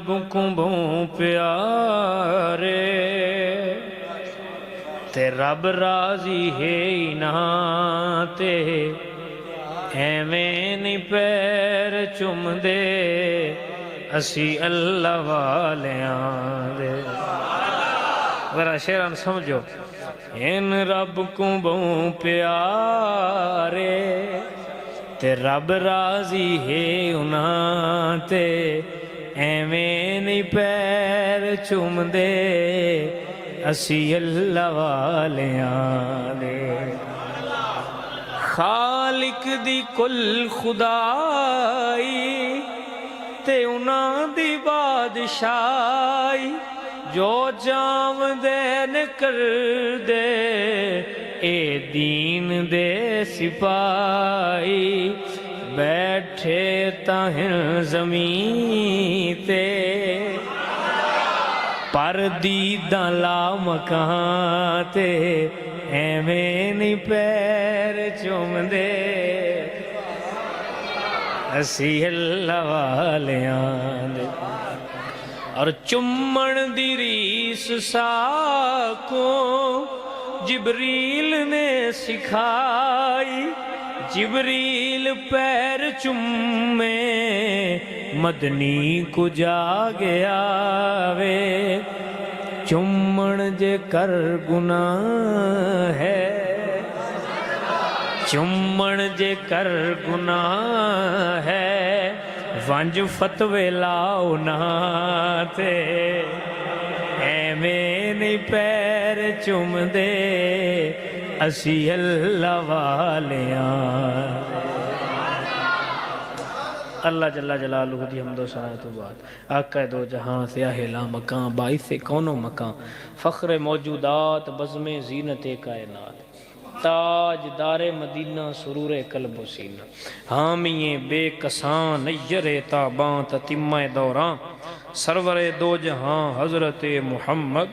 रब को बहु प्यारे ते रब राजी है ना ते एवें नहीं पैर चुमदे असी अल्लाह वालियां दे। जरा शेरां समझो। इन रब को बहु प्यारे ते रब राजी है उन्हां ते एवें नहीं पैर चुमदे असी अल्लाह वालियां दे। खालिक दी कुल खुदाई ते उन्हां दी बादशाही जो जामदे न कर दे ए दीन दे सिपाही बैठे ताहिं ज़मीं ते पर दीदा ला मकां ते एवें नहीं पैर चुमदे असी अल्लाह वालियां दे। और चुम्मण दी रीस साको जिबरील ने सिखाई जिबरील पैर चुम्मे मदनी को जागे आवे चुम्मण जे कर गुनाह है चुम्मण जे कर गुनाह है वंज फतवे लाओ ना ते एवें नहीं पैर चुमदे असी अल्लाह वालियां। अल्लाह जल्ला जलालुहु दी हम्दो सना तो बाद आका दो जहां स्याहे ला मकां बाइस कौनो मकां फ़ख्र मौजूदात बज़्मे ज़ीनत कायनात ताज दारे मदीना सुरूरे कल्ब सीना हामिये बेकसां नय्यरे ताबां ततिम्मा दौरां सरवरे दो जहां हज़रत मुहम्मद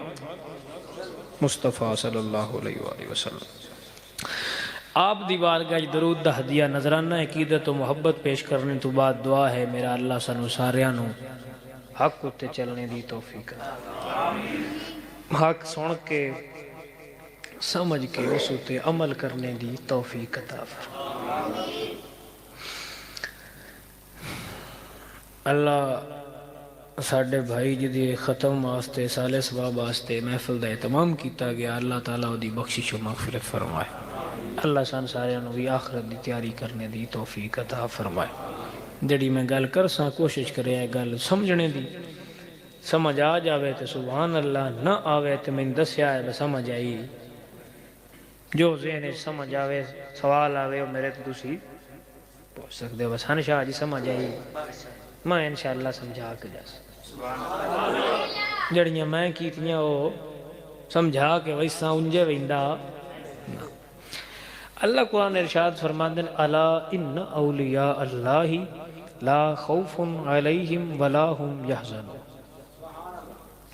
मुस्तफ़ा सल्लल्लाहु अलैहि वसल्लम। आप दी बारगाह दरूद दा हदिया नजराना अकीदत तो मुहब्बत पेश करने तो बाद दुआ है मेरा अल्लाह सानू सारियां नू हक उत्ते चलने दी तौफीक हक सुन के समझ के उस उत्ते अमल करने दी तौफीक अता फरमा। अल्लाह साडे भाई जी दे ख़त्म वास्ते साले सवाब वास्ते महफिल दा एहतमाम किया गया अल्लाह ताला उहदी बख्शिश व मग़फ़िरत फरमाए। अल्लाह सान सारियां नू भी आखिरत दी तैयारी करने दी तौफीक अता फरमाए। जड़ी मैं गल कर सा कोशिश करे गल समझने दी समझ आ जावे तो सुभान अल्लाह न आवे तो मैंने दस्या है समझ आई जो ज़हन समझ आवे सवाल आवे वो मेरे तो तुसी पूछ सकते हो। बस हनशाह जी समझ आई मैं इंशाअल्लाह समझा के जा जड़ियाँ मैं कीतियाँ वो समझा के वैसा उंजे वेंदा ना। अल्लाह कुरान इरशाद फरमाते हैं अला इन्न औलिया अल्लाहि ला खौफुन अलैहिम वला हुम यहज़नून।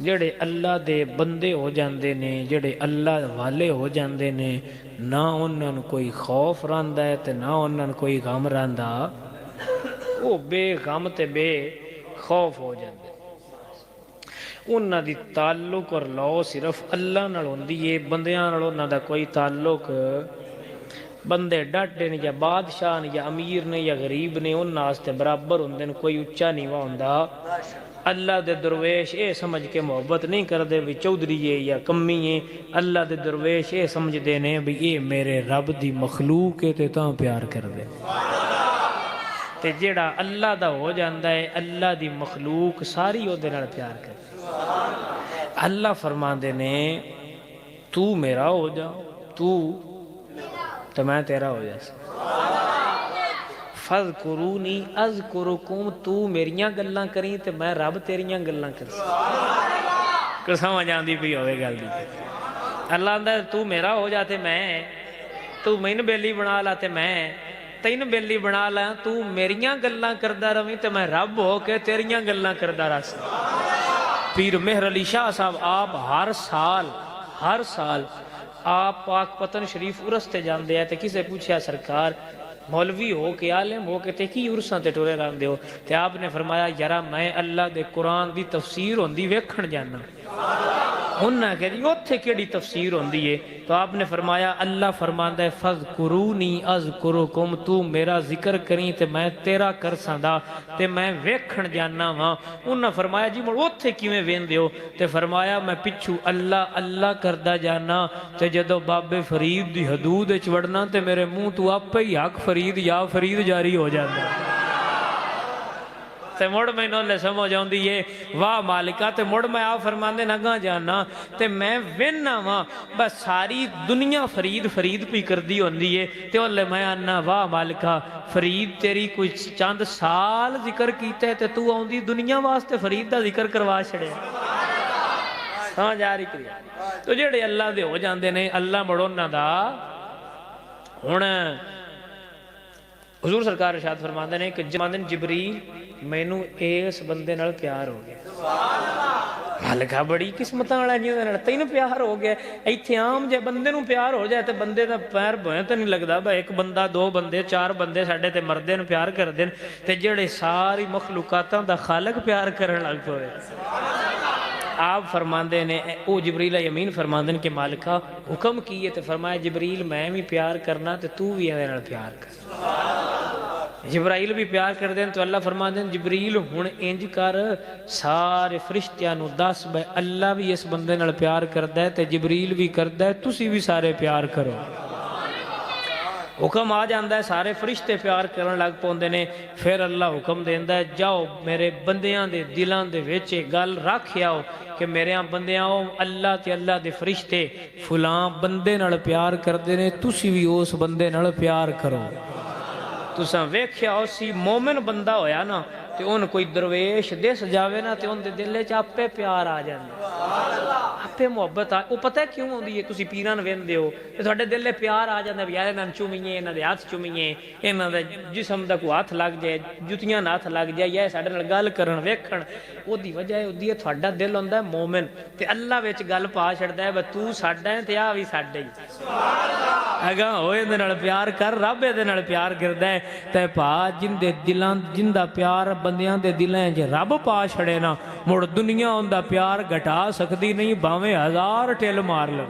जेड़े अल्लाह दे बंदे हो जाते ने जेड़े अल्लाह वाले हो जाते ने ना उन्होंने कोई खौफ रहिंदा है ते ना उन्होंने कोई गम रहिंदा वो बेगम ते बेखौफ हो जाते। उन्हां दी ताल्लुक और लौ सिर्फ अल्लाह नाल हुंदी है बंदियां नाल उन्हां दा कोई ताल्लुक बंदे डाटे ने या बादशाह ने या अमीर ने या गरीब ने उन्हां वास्ते बराबर हुंदे ने कोई उच्चा नीवा हुंदा। अल्लाह दे दरवेश ये समझ के मोहब्बत नहीं करते भी चौधरी है या कमी है अल्लाह दे दरवेश ये समझते ने भी ये मेरे रब दी मखलूक है ते तां प्यार कर दे। ते जेड़ा अल्लाह दा हो जाता है अल्लाह दी मखलूक सारी ओदे नाल प्यार कर। अल्लाह फरमाते ने तू मेरा हो जा तू तो मैं तेरा हो जा। फज़कुरूनी अज़कुरुकुम तू मेरियां गल्लां करी ते मैं रब तेरियां गल्लां कर समझ आंदी पई होवे गल दी। अल्लाह आंदा तू मेरा हो जा ते मैं तू मैनू बेली बना ला ते मैं तैनू बेली बना ला तू मेरियां गल्लां करदा रवीं ते मैं रब हो के तेरियां गल्लां करदा रस। पीर मेहर अली शाह साहब आप हर साल आप पाक पतन शरीफ उरस ते जाते हैं तो किसे पूछया सरकार मौलवी हो के आलिम हो के ते की उर्सां ते टुरे रहंदे हो। ते आपने फरमाया यारा मैं अल्लाह दे कुरान दी तफसीर होंदी वेखण जाना। उन्हें कह दी उत्थे केड़ी तफसीर होंदी है? तो आपने फरमाया अल्लाह फरमांदा है फज़कुरूनी अज़कुरुकुम, तू मेरा जिक्र करी ते मैं तेरा कर सदा ते मैं वेखण जाना वा। उन्हें फरमाया जी मुड़ उत्थे किवें वेंदे हो? ते फरमाया मैं पिछू अल्लाह अल्लाह करदा जाना ते जदों बाबे फरीद दी हदूद विच वड़ना ते मेरे मुंह तू आपे ही हक फरीद या फरीद जारी हो जाता। ते मुड़ मैनू ले समझ आउंदी है वाह मालिका। ते मुड़ मैं आप फरमांदे नगा जाना ते मैं वेना वा बस सारी दुनिया फरीद फरीद पी करदी होंदी है ते ओले मैं आना वाह मालिका फरीद तेरी कोई चंद साल जिक्र कीते ते तू आउंदी दुनिया वास्ते फरीद दा जिक्र करवा छड़े। समझ आ रही क्रिया? तो जेड़े अल्लाह दे हो जांदे ने अल्लाह मुड़ उन्हां दा हुण हुजूर सरकार इरशाद फरमाते हैं कि जमाने जिबरील मैनू इस बंदे नाल प्यार हो गया। मालिका बड़ी किस्मत वाला जिहदे तेन प्यार हो गया। इत्थे आम जे बंदे नूं प्यार हो जाए तो बंदे का पैर भोए तो नहीं लगता भाई एक बंदा दो बंदे चार बंदे साडे ते मरदे नूं प्यार करदे ने ते जेड़े सारी मखलूकातां दा खालक प्यार करन लग पवे। आप फरमाते ने वो जिबरील यमीन फरमाते हैं कि मालिका हुक्म की है? तो फरमाया जिबरील मैं भी प्यार करना तो तू भी इहदे नाल प्यार कर। जिब्राइल भी प्यार करते हैं तो अल्लाह फरमाते हैं जिबरील हुण इंज कर सारे फरिश्तियां नूं दस भाई अल्लाह भी इस बंदे नाल प्यार करता है तो जिबरील भी करता है तुसी भी सारे प्यार करो। हुक्म आ जाता है सारे फरिश्ते प्यार करन लग पौंदे ने। फिर अल्लाह हुक्म देंदा है जाओ मेरे बंदियां दे दिलां दे विच गल रख आओ कि मेरे बंदियां अल्लाह ते अल्लाह दे फरिश्ते फलां बंदे नाल प्यार करते ने तुसी भी उस बंदे नाल प्यार करो। तुसां वेख्या उसी मोमिन बंदा होया ना तो उन कोई दरवेश दिस जावे ना तो उनके दिल च आपे प्यार आ जाता आपे मुहब्बत आ। वो पता है क्यों आती है? तुसीं पीरां नूं वेंदे हो तो तुहाडे दिल च प्यार आ जाता भी यार इन्हां नूं चूमीए इन्हां दे हथ चूमीए इन्हां दे जिस्म दा कोई हथ लग जाए जुतियां नाल हथ लग जाए या साडे नाल गल करन वेखण। ओदी वजह होंदी है तुहाडा दिल हुंदा है मोमिन ते अल्लाह विच गल पा छड़दा है तू साडा है ते आ भी साडा ही अगा होए इहदे नाल प्यार कर रब इहदे नाल प्यार करदा है। ते भा जिंदे दिलां जिंदा प्यार बंदियां दे दिलां च रब पा छड़े ना मुड़ दुनिया उनका प्यार घटा सकती नहीं भावें हजार टिल मार लो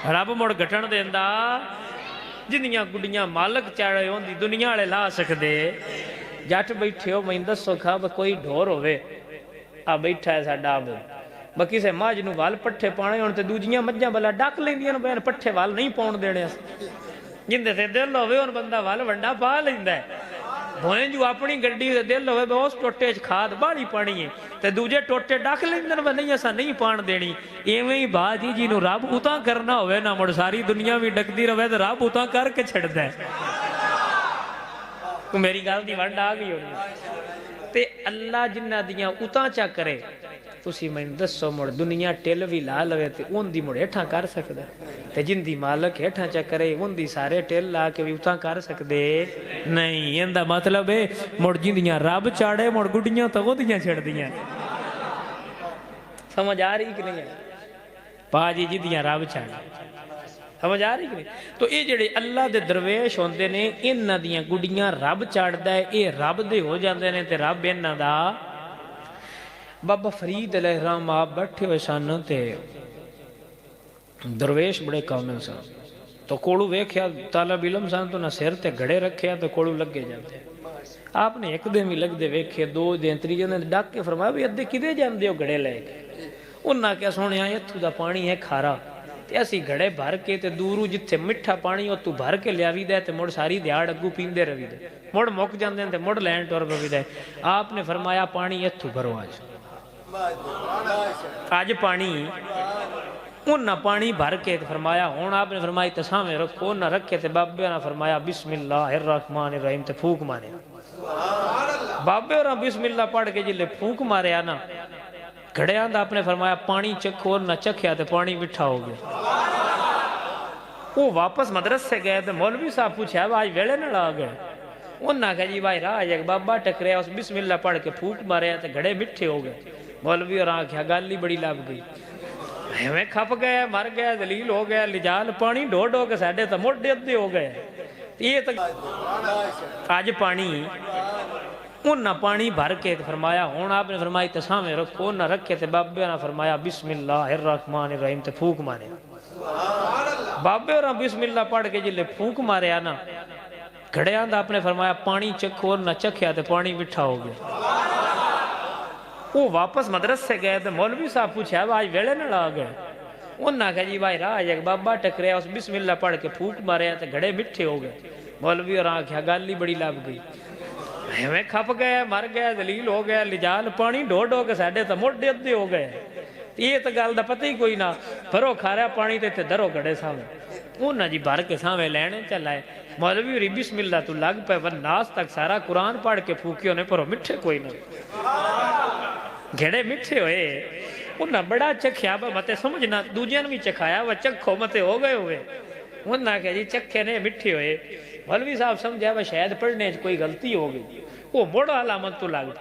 रब मुड़ घटन देंदा। जिंदियां गुड्डियां मालक चाड़े होंदी दुनिया वाले ला सकते। जट बैठे हो मैं दसो खा कोई ढोर होवे आ बैठा है साडा अब किसी मझ नूं वल पट्ठे पाने होण ते दूजियां मझां बला डक लैंदियां ने बैन पट्ठे वल नहीं पाउण देने। जिंदे ते दिल होवे हुण बंदा वल वंडा पा लैंदा है। भोए जू अपनी गड्डी दे दिल होवे उस टोटे च खाद बाड़ी पानी है ते दूजे टोटे डक लैंदे ने नहीं असां नहीं पाण देनी। इवें ही बाजी जी नूं रब उतां करना होवे ना मुड़ सारी दुनिया भी डकदी रहे तो रब उतां करके छड्डदा है। मेरी गल दी वंड आ गई होनी ते अल्लाह जिन्हां दियां उतां चा करे तुसी मैनूं दसो मुड़ दुनिया टिल भी ला लवे तो उनकी मुड़ हेठां कर सकदा ते जिंदी मालक हेठां चा करे उनकी सारे टिल ला के भी उतां कर सकदे नहीं। इहदा मतलब है मुड़ जिंदियां रब चाड़े मुड़ गुड्डियां तो ओदियां छड़दियां। समझ आ रही कि नहीं? पाजी जिंदियां रब चाड़े समझ आ रही कि नहीं? तो ये जेड़े अल्लाह दे दरवेश होंदे ने इन्हां दियां गुड्डियां रब चाड़दा है ये रब दे हो जांदे ने ते रब इन्हां दा। बाबा फरीद अलैहिर्रहम आप बैठे हुए सन ते दरवेश बड़े कामिल सन तो कोड़ू वेख्या तालब इलम सन तो ना सिर ते घड़े रखे तो कोड़ू लगे जाते। आपने एक दिन भी लगते वेखे दो दिन त्रीजे दिन डक के फरमाया भी अद्धे किदे जाते हो घड़े लैके। उन्हें क्या सुनिया इत्थों का पानी है खारा ते असी घड़े भर के ते दूरू जिथे मिठा पानी उतों भर के लियावीदा ते मुड़ सारी दिहाड़ अगू पींदे रहीदा मुड़ मुक जाते हैं तो मुड़ लैन टुर पवीदा। आपने फरमाया पानी इत्थों भरो अज पानी उन्हें पानी भर के फरमाया हुण आपने फरमाई तो सामने रखो उन्हें रखे तो बाबे ने फरमाया बिस्मिल्लाहिर्रहमानिर्रहीम ते फूक मारे। बाबे और बिस्मिल्लाह पढ़ के जिले फूक मारिया ना घड़िया का आपने फरमाया पानी चखो न चखिया तो पानी मिठा हो गया। वो वापस मदरसे गए तो मौलवी साहब पूछा आज वेले न आ गए। उन्हें कहा जी भाई राह एक बाबा टकरिया उस बिस्मिल्लाह पढ़ के फूक मारे तो घड़े मिठे हो गए। मौलवी और आख्या गल ही बड़ी लग गई हमें खप गया मर गया दलील हो गया लिजाल पानी ढो ढो के साढ़े तो मोढे अद्धे हो गए। ये तो अज पानी उन्ना पानी भर के फरमाया हुण आपने फरमाई तो सामने रखो ना रखे तो बाबे ने फरमाया बिस्मिल्लाहिर्रहमानिर्रहीम ते फूक मारे। बाबे और बिस्मिल्लाह पढ़ के जिले फूक मारे ना घड़िया का आपने फरमाया पानी चखो ना चखिया तो पानी मिठा हो गया। वो वापस मदरसे गए तो मौलवी साहब पूछा आज वेले न ला गए। उन्हें आख्या जी भाई राह एक बाबा टकरिया उस बिस्मिल्लाह पढ़ के फूक मारे तो घड़े मिठे हो गए। मौलवी और आख्या गल ही बड़ी लग गई, हमें खप गया मर गया दलील हो गया लिजाल पानी ढो ढो के साढ़े तो मोढे अद्धे हो गए। ये तो गल का पता ही कोई ना भरो खारिया पानी तो इतने धरो घड़े सामने उन्हें जी भर के सामने लैने चलाए। मौलवी और बिस्मिल्लाह तू लग पे नास तक सारा कुरान पढ़ के फूकियो ने पर मिठे कोई ना घेड़े मिठे होए। उन्हें बड़ा चखिया मत समझना दूजिया भी चखाया वह चखो मत हो गए हुए। उन्हें आख्या जी चखे ने मिठे होए। मौलवी साहब समझा वह शायद पढ़ने कोई गलती हो गई। वो मुड़ अलामत तो लग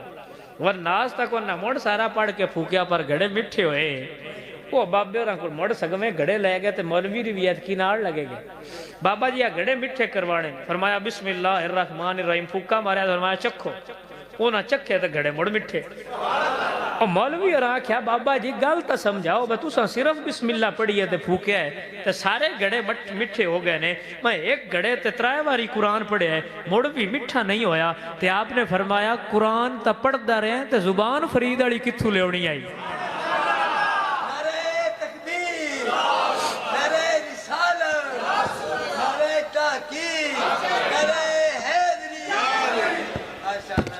वह नास तक उन्हें मुड़ सारा पढ़ के फूकिया पर घड़े मिठे होए। वो बाबे और को मुड़ सगवे घड़े ले गए तो मौलवी की भी यदकी नाल लगेगा। बाबा जी आ घड़े मिठे करवाने फरमाया बिस्मिल्लाहिर्रहमानिर्रहीम फूका मारिया फरमाया चखो। उन्हें चखे तो घड़े मुड़ मिठे। और मौलवी और आख्या बाबा जी गल तो समझाओ मैं तुसा सिर्फ बिस्मिल्लाह पढ़ी है तो फूकिया है तो सारे घड़े मिठे हो गए ने। मैं एक घड़े ते 3 बारी कुरान पढ़िया है मुड़ भी मिठा नहीं होया। तो आपने फरमाया कुरान तो पढ़ता रहे तो जुबान फरीद वाली कित्थों लेनी आई।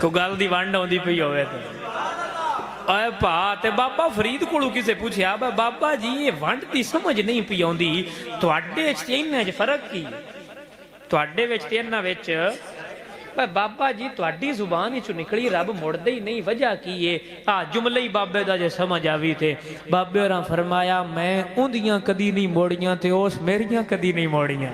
को गल दी वंड आउंदी पई होवे तो आए भा ते बाबा फरीद कोलों किसे पूछया बाबा जी ये वंड दी समझ नहीं पई आउंदी तुहाडे च इन्हां च फर्क की तुहाडे विच ते इन्हां विच बाबा जी तुहाडी जुबान विचों निकली रब मुड़दे ही नहीं वजह की है आ जुमले ही बाबे दा जे समझ आवी थे। बाबे होरां फरमाया मैं उंदियां कदी नहीं मोड़ियां ते उस मेरियां कदी नहीं मोड़ियां।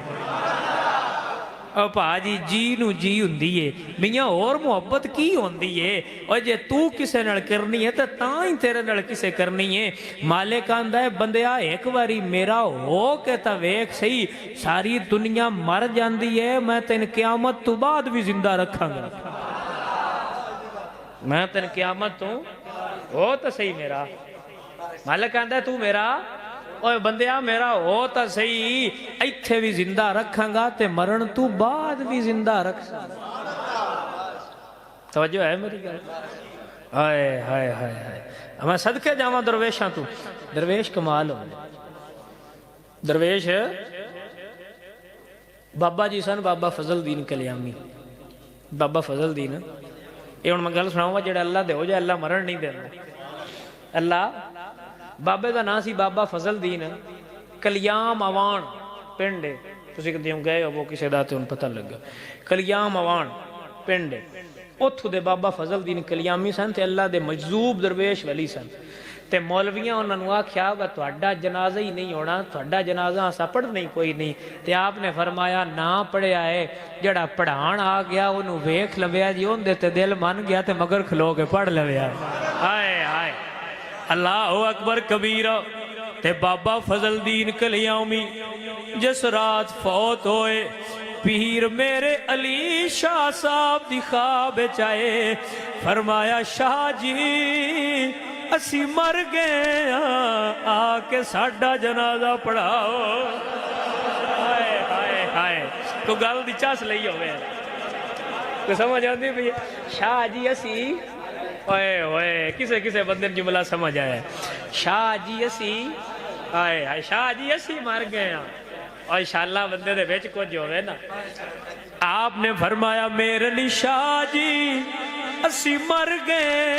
भाजी जी नू जी हुंदी है मियाँ और मुहब्बत की होंदी है और जे तू किसे नाल करनी है तो तां ही तेरे नाल किसे करनी है। मालिक आंदा है बंदिया एक बारी मेरा हो के ता वेख सही सारी दुनिया मर जाती है मैं तेन क़यामत तो बाद भी जिंदा रखांगा। मैं तेन क़यामत तो हो तो सही मेरा मालिक आंदा तू मेरा और बंदिया मेरा हो तो सही इत्थे भी जिंदा रखांगा ते मरण तू बाद भी जिंदा रख तवज्जो है मेरी गल। हाय हाय हाय हाय मैं सदके जावा दरवेशा तू दरवेश कमाल हो दरवेश बाबा जी सन बाबा फजल दीन कलियामी बाबा फजल दीन ये हुण मैं गल सुनाऊंगा जेड़ा अल्लाह दे हो जाए अल्लाह मरण नहीं देना। अल्लाह बाबे का नाम सी बाबा फजल दीन कलियाम अवान पिंड तुसीं कदे गए हो किसी का तो पता लगा कलियाम अवान पिंड उथों दे बाबा फजल दीन कलियामी सन ते अल्लाह दे मजजूब दरवेश वली सन ते मौलवियां उन्होंने आख्या वा तुहाडा जनाजा ही नहीं होना तुहाडा जनाजा असां पढ़ना ही कोई नहीं। ते आपने फरमाया ना पढ़िया है जड़ा पढ़ाण आ गया उन्होंने वेख लविया जी उहदे ते दिल मन गया ते मगर खलो के पढ़ लविया। हाय हाय अल्लाह अकबर कबीरा ते बाबा फजल दीन कलियामी जिस रात फौत होए पीर मेरे अली शाह साहब दी ख्वाब चाहे फरमाया शाह जी असी मर गए आके साडा जनाजा पढ़ाओ। हाय हाय हाय तो गल दी चस लई होवे तो समझ आती भई शाह जी असी ओए ओए किसे किसे बंदे जुमला समझ आया शाह जी असी आए हाय शाह जी असी मर गए और इंशाअल्लाह बंदे दे विच कुछ होवे ना। आपने फरमाया मेरे लिए शाह जी असी मर गए।